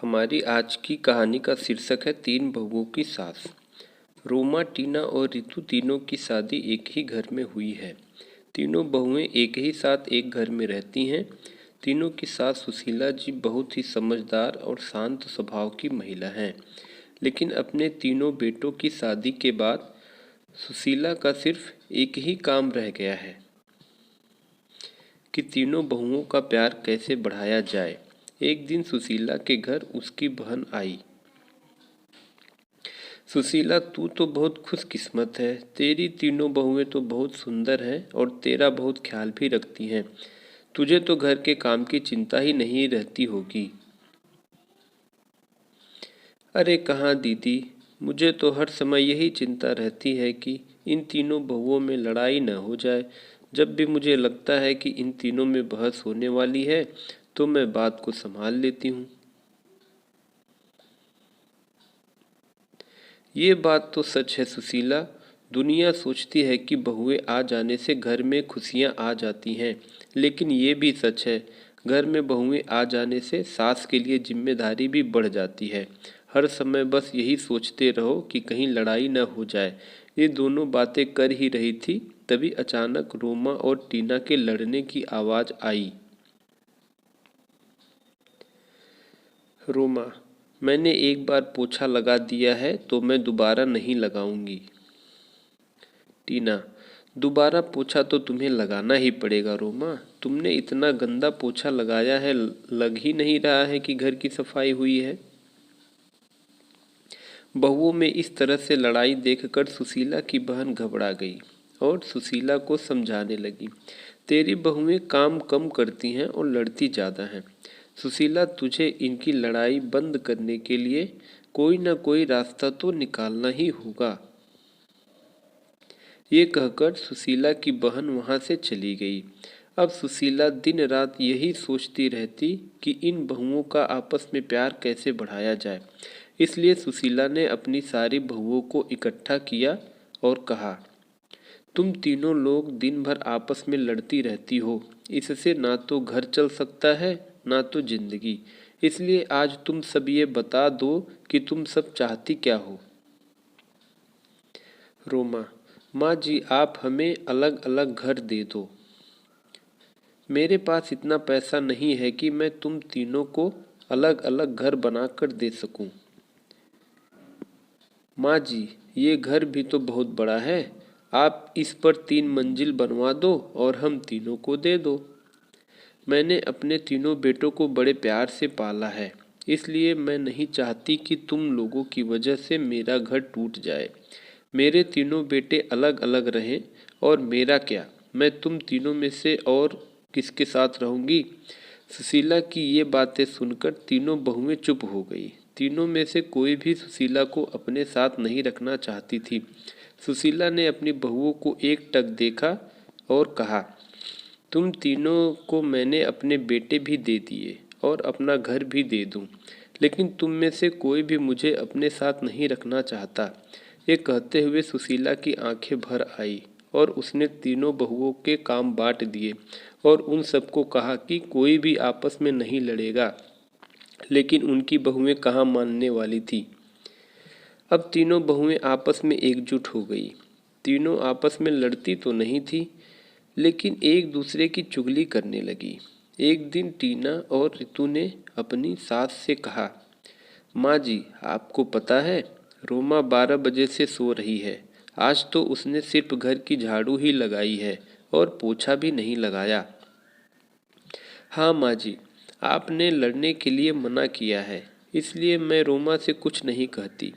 हमारी आज की कहानी का शीर्षक है तीन बहुओं की सास। रोमा, टीना और रितु तीनों की शादी एक ही घर में हुई है। तीनों बहुएं एक ही साथ एक घर में रहती हैं। तीनों की सास सुशीला जी बहुत ही समझदार और शांत स्वभाव की महिला हैं। लेकिन अपने तीनों बेटों की शादी के बाद सुशीला का सिर्फ एक ही काम रह गया है कि तीनों बहुओं का प्यार कैसे बढ़ाया जाए। एक दिन सुशीला के घर उसकी बहन आई। सुशीला, तू तो बहुत खुशकिस्मत है। तेरी तीनों बहुएं तो बहुत सुंदर हैं और तेरा बहुत ख्याल भी रखती हैं। तुझे तो घर के काम की चिंता ही नहीं रहती होगी। अरे कहाँ दीदी, मुझे तो हर समय यही चिंता रहती है कि इन तीनों बहुओं में लड़ाई न हो जाए। जब भी मुझे लगता है कि इन तीनों में बहस होने वाली है तो मैं बात को संभाल लेती हूँ। ये बात तो सच है सुशीला। दुनिया सोचती है कि बहुएं आ जाने से घर में खुशियाँ आ जाती हैं, लेकिन ये भी सच है, घर में बहुएं आ जाने से सास के लिए जिम्मेदारी भी बढ़ जाती है। हर समय बस यही सोचते रहो कि कहीं लड़ाई न हो जाए। ये दोनों बातें कर ही रही थी, तभी अचानक रोमा और टीना के लड़ने की आवाज़ आई। रोमा, मैंने एक बार पोछा लगा दिया है तो मैं दोबारा नहीं लगाऊंगी। टीना, दोबारा पोछा तो तुम्हें लगाना ही पड़ेगा रोमा। तुमने इतना गंदा पोछा लगाया है, लग ही नहीं रहा है कि घर की सफाई हुई है। बहुओं में इस तरह से लड़ाई देखकर सुशीला की बहन घबरा गई और सुशीला को समझाने लगी। तेरी बहुएं काम कम करती हैं और लड़ती ज़्यादा हैं। सुशीला, तुझे इनकी लड़ाई बंद करने के लिए कोई ना कोई रास्ता तो निकालना ही होगा। ये कहकर सुशीला की बहन वहाँ से चली गई। अब सुशीला दिन रात यही सोचती रहती कि इन बहुओं का आपस में प्यार कैसे बढ़ाया जाए। इसलिए सुशीला ने अपनी सारी बहुओं को इकट्ठा किया और कहा, तुम तीनों लोग दिन भर आपस में लड़ती रहती हो। इससे ना तो घर चल सकता है ना तो जिंदगी। इसलिए आज तुम सब ये बता दो कि तुम सब चाहती क्या हो। रोमा, माँ जी, आप हमें अलग अलग घर दे दो। मेरे पास इतना पैसा नहीं है कि मैं तुम तीनों को अलग अलग घर बनाकर दे सकूं। माँ जी, ये घर भी तो बहुत बड़ा है। आप इस पर 3 मंजिल बनवा दो और हम तीनों को दे दो। मैंने अपने तीनों बेटों को बड़े प्यार से पाला है, इसलिए मैं नहीं चाहती कि तुम लोगों की वजह से मेरा घर टूट जाए। मेरे तीनों बेटे अलग अलग रहें और मेरा क्या, मैं तुम तीनों में से और किसके साथ रहूंगी। सुशीला की ये बातें सुनकर तीनों बहुएं चुप हो गई। तीनों में से कोई भी सुशीला को अपने साथ नहीं रखना चाहती थी। सुशीला ने अपनी बहुओं को एक टक देखा और कहा, तुम तीनों को मैंने अपने बेटे भी दे दिए और अपना घर भी दे दूं, लेकिन तुम में से कोई भी मुझे अपने साथ नहीं रखना चाहता। ये कहते हुए सुशीला की आंखें भर आई और उसने तीनों बहुओं के काम बांट दिए और उन सबको कहा कि कोई भी आपस में नहीं लड़ेगा। लेकिन उनकी बहुएं कहाँ मानने वाली थी। अब तीनों बहुएं आपस में एकजुट हो गई। तीनों आपस में लड़ती तो नहीं थी, लेकिन एक दूसरे की चुगली करने लगी। एक दिन टीना और रितु ने अपनी सास से कहा, माँ जी, आपको पता है, रोमा 12 बजे से सो रही है। आज तो उसने सिर्फ घर की झाड़ू ही लगाई है और पोछा भी नहीं लगाया। हाँ माँ जी, आपने लड़ने के लिए मना किया है, इसलिए मैं रोमा से कुछ नहीं कहती।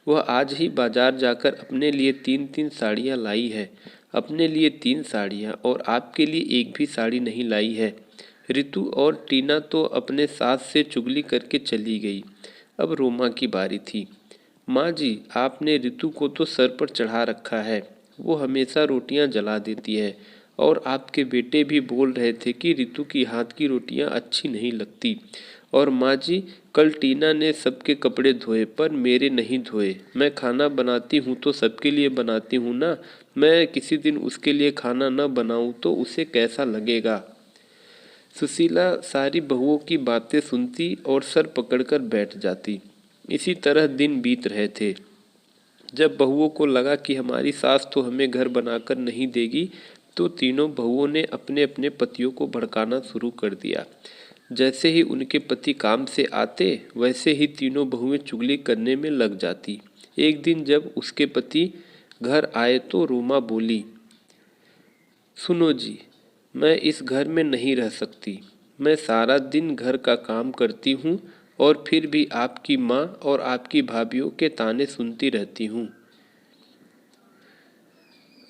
वह आज ही बाजार जाकर अपने लिए 3-3 साड़ियाँ लाई है। अपने लिए 3 साड़ियाँ और आपके लिए एक भी साड़ी नहीं लाई है। रितु और टीना तो अपने सास से चुगली करके चली गई। अब रोमा की बारी थी। माँ जी, आपने रितु को तो सर पर चढ़ा रखा है। वो हमेशा रोटियां जला देती है और आपके बेटे भी बोल रहे थे कि रितु की हाथ की रोटियां अच्छी नहीं लगती। और माँ जी, कल टीना ने सबके कपड़े धोए पर मेरे नहीं धोए। मैं खाना बनाती हूँ तो सबके लिए बनाती हूँ ना। मैं किसी दिन उसके लिए खाना न बनाऊँ तो उसे कैसा लगेगा। सुशीला सारी बहुओं की बातें सुनती और सर पकड़कर बैठ जाती। इसी तरह दिन बीत रहे थे। जब बहुओं को लगा कि हमारी सास तो हमें घर बनाकर नहीं देगी, तो तीनों बहुओं ने अपने अपने पतियों को भड़काना शुरू कर दिया। जैसे ही उनके पति काम से आते, वैसे ही तीनों बहुएं चुगली करने में लग जाती। एक दिन जब उसके पति घर आए तो रोमा बोली, सुनो जी, मैं इस घर में नहीं रह सकती। मैं सारा दिन घर का काम करती हूँ और फिर भी आपकी माँ और आपकी भाभीयों के ताने सुनती रहती हूँ।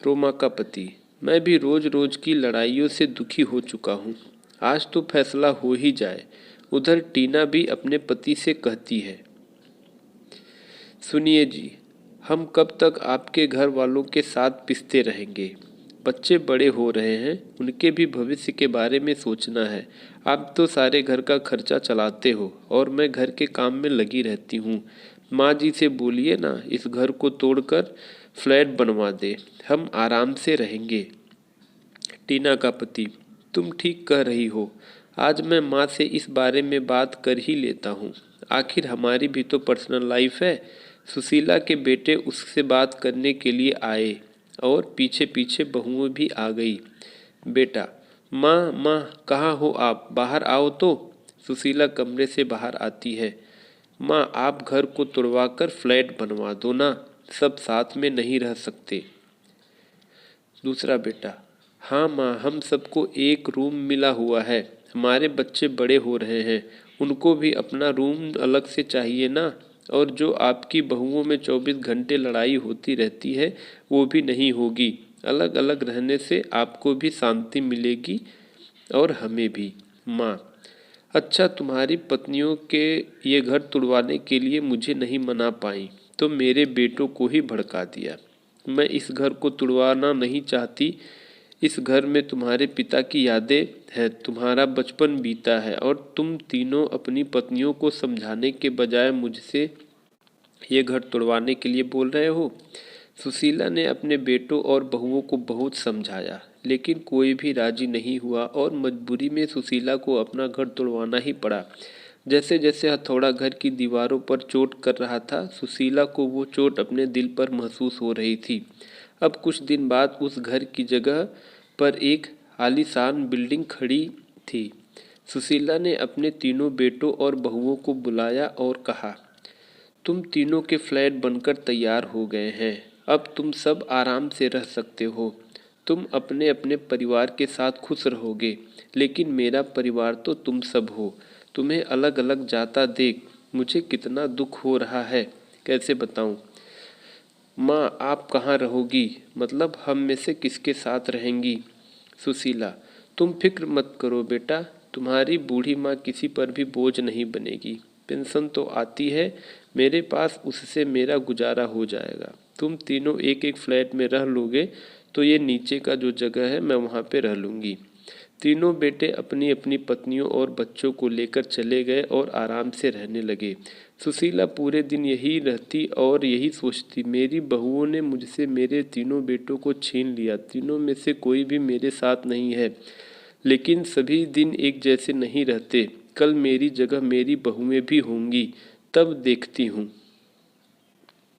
रोमा का पति, मैं भी रोज रोज की लड़ाइयों से दुखी हो चुका हूँ। आज तो फैसला हो ही जाए। उधर टीना भी अपने पति से कहती है, सुनिए जी, हम कब तक आपके घर वालों के साथ पिसते रहेंगे। बच्चे बड़े हो रहे हैं, उनके भी भविष्य के बारे में सोचना है। आप तो सारे घर का खर्चा चलाते हो और मैं घर के काम में लगी रहती हूँ। माँ जी से बोलिए ना, इस घर को तोड़कर फ्लैट बनवा दे, हम आराम से रहेंगे। टीना का पति, तुम ठीक कह रही हो। आज मैं माँ से इस बारे में बात कर ही लेता हूँ। आखिर हमारी भी तो पर्सनल लाइफ है। सुशीला के बेटे उससे बात करने के लिए आए और पीछे पीछे बहुएं भी आ गई। बेटा, माँ माँ कहाँ हो आप, बाहर आओ तो। सुशीला कमरे से बाहर आती है। माँ, आप घर को तुड़वाकर फ्लैट बनवा दो ना, सब साथ में नहीं रह सकते। दूसरा बेटा, हाँ माँ, हम सबको एक रूम मिला हुआ है। हमारे बच्चे बड़े हो रहे हैं, उनको भी अपना रूम अलग से चाहिए ना। और जो आपकी बहुओं में 24 घंटे लड़ाई होती रहती है, वो भी नहीं होगी। अलग अलग रहने से आपको भी शांति मिलेगी और हमें भी। माँ, अच्छा, तुम्हारी पत्नियों के ये घर तुड़वाने के लिए मुझे नहीं मना पाई, तो मेरे बेटों को ही भड़का दिया। मैं इस घर को तुड़वाना नहीं चाहती। इस घर में तुम्हारे पिता की यादें हैं, तुम्हारा बचपन बीता है और तुम तीनों अपनी पत्नियों को समझाने के बजाय मुझसे ये घर तुड़वाने के लिए बोल रहे हो। सुशीला ने अपने बेटों और बहुओं को बहुत समझाया, लेकिन कोई भी राजी नहीं हुआ और मजबूरी में सुशीला को अपना घर तुड़वाना ही पड़ा। जैसे जैसे हथौड़ा घर की दीवारों पर चोट कर रहा था, सुशीला को वो चोट अपने दिल पर महसूस हो रही थी। अब कुछ दिन बाद उस घर की जगह पर एक आलीशान बिल्डिंग खड़ी थी। सुशीला ने अपने तीनों बेटों और बहुओं को बुलाया और कहा, तुम तीनों के फ्लैट बनकर तैयार हो गए हैं। अब तुम सब आराम से रह सकते हो। तुम अपने अपने परिवार के साथ खुश रहोगे, लेकिन मेरा परिवार तो तुम सब हो। तुम्हें अलग अलग जाता देख मुझे कितना दुख हो रहा है, कैसे बताऊं। माँ, आप कहाँ रहोगी, मतलब हम में से किसके साथ रहेंगी। सुशीला, तुम फिक्र मत करो बेटा, तुम्हारी बूढ़ी माँ किसी पर भी बोझ नहीं बनेगी। पेंशन तो आती है मेरे पास, उससे मेरा गुजारा हो जाएगा। तुम तीनों एक एक फ्लैट में रह लोगे तो ये नीचे का जो जगह है मैं वहाँ पे रह लूँगी। तीनों बेटे अपनी अपनी पत्नियों और बच्चों को लेकर चले गए और आराम से रहने लगे। सुशीला पूरे दिन यही रहती और यही सोचती, मेरी बहुओं ने मुझसे मेरे तीनों बेटों को छीन लिया। तीनों में से कोई भी मेरे साथ नहीं है, लेकिन सभी दिन एक जैसे नहीं रहते। कल मेरी जगह मेरी बहुएं भी होंगी, तब देखती हूँ।